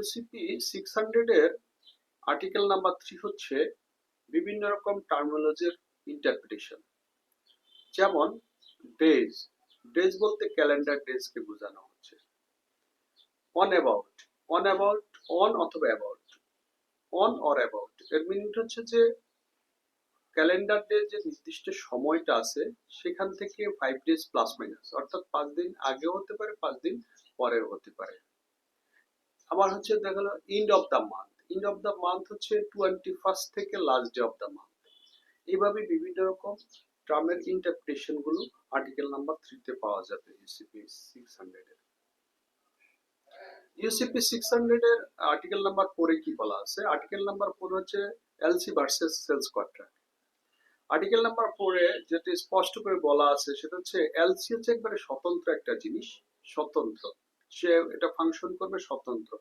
UCP 600 এর article number 3 হচ্ছে বিভিন্ন রকম টার্মিনোলজির ইন্টারপ্রিটেশন। যেমন ডেজ, ডেজ বলতে ক্যালেন্ডার ডেজ কে বোঝানো হচ্ছে। On about, on about, on অথবা অ্যাবাউট, অন অর অ্যাবাউট এর মিনিং হচ্ছে যে ক্যালেন্ডার ডে যে নির্দিষ্ট সময়টা আছে সেখান থেকে 5 ডেজ প্লাস মাইনাস, অর্থাৎ 5 দিন আগেও হতে পারে 5 দিন পরেও হতে পারে। আবার হচ্ছে দেখা গেল end of the month, end of the month হচ্ছে 21st থেকে last day of the month. এইভাবে বিভিন্ন রকম টার্মের ইন্টারপ্রিটেশন গুলো আর্টিকেল নাম্বার 3 তে পাওয়া যাবে ইউসিপি 600 এর। ইউসিপি 600 এর আর্টিকেল নাম্বার 4 এ কি বলা আছে? আর্টিকেল নাম্বার 4 হচ্ছে LC versus sales contract. Article number 4 এ যেটা স্পষ্ট করে বলা আছে সেটা হচ্ছে এলসি হচ্ছে একবারে স্বতন্ত্র একটা জিনিস, স্বতন্ত্র, সে এটা ফাংশন করবে স্বতন্ত্র,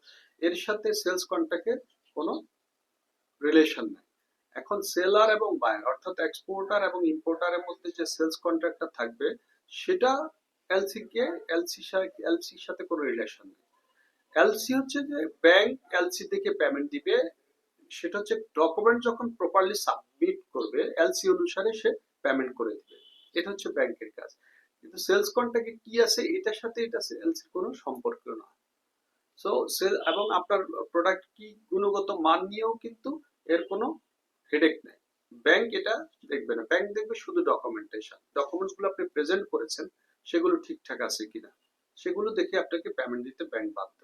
এর সাথে সেলস কন্ট্রাক্টের কোনো রিলেশন নাই। এখন সেলার এবং বায়ার অর্থাৎ এক্সপোর্টার এবং ইম্পোর্টারের মধ্যে যে সেলস কন্ট্রাক্টটা থাকবে সেটা এলসির সাথে কোনো রিলেশন নেই। এলসি হচ্ছে যে ব্যাংক এলসি থেকে পেমেন্ট দিবে, সেটা হচ্ছে ডকুমেন্ট যখন প্রপারলি সাবমিট করবে এলসি অনুসারে সে পেমেন্ট করে দিবে, এটা হচ্ছে ব্যাংকের কাজ। কিন্তু সেলস কন্ট্রাক্টে কি আছে এটার সাথে এটা এলসির কোনো সম্পর্ক না। সো সেল এবং আপনার প্রোডাক্ট কি গুণগত মান নিয়েও কিন্তু এর কোনো হেডেক নেই। ব্যাংক এটা দেখবে না, ব্যাংক দেখবে শুধু ডকুমেন্টেশন, ডকুমেন্টস গুলো আপনি প্রেজেন্ট করেছেন সেগুলো ঠিকঠাক আছে কিনা, সেগুলো দেখে আপনাকে পেমেন্ট দিতে ব্যাংক বাধ্য।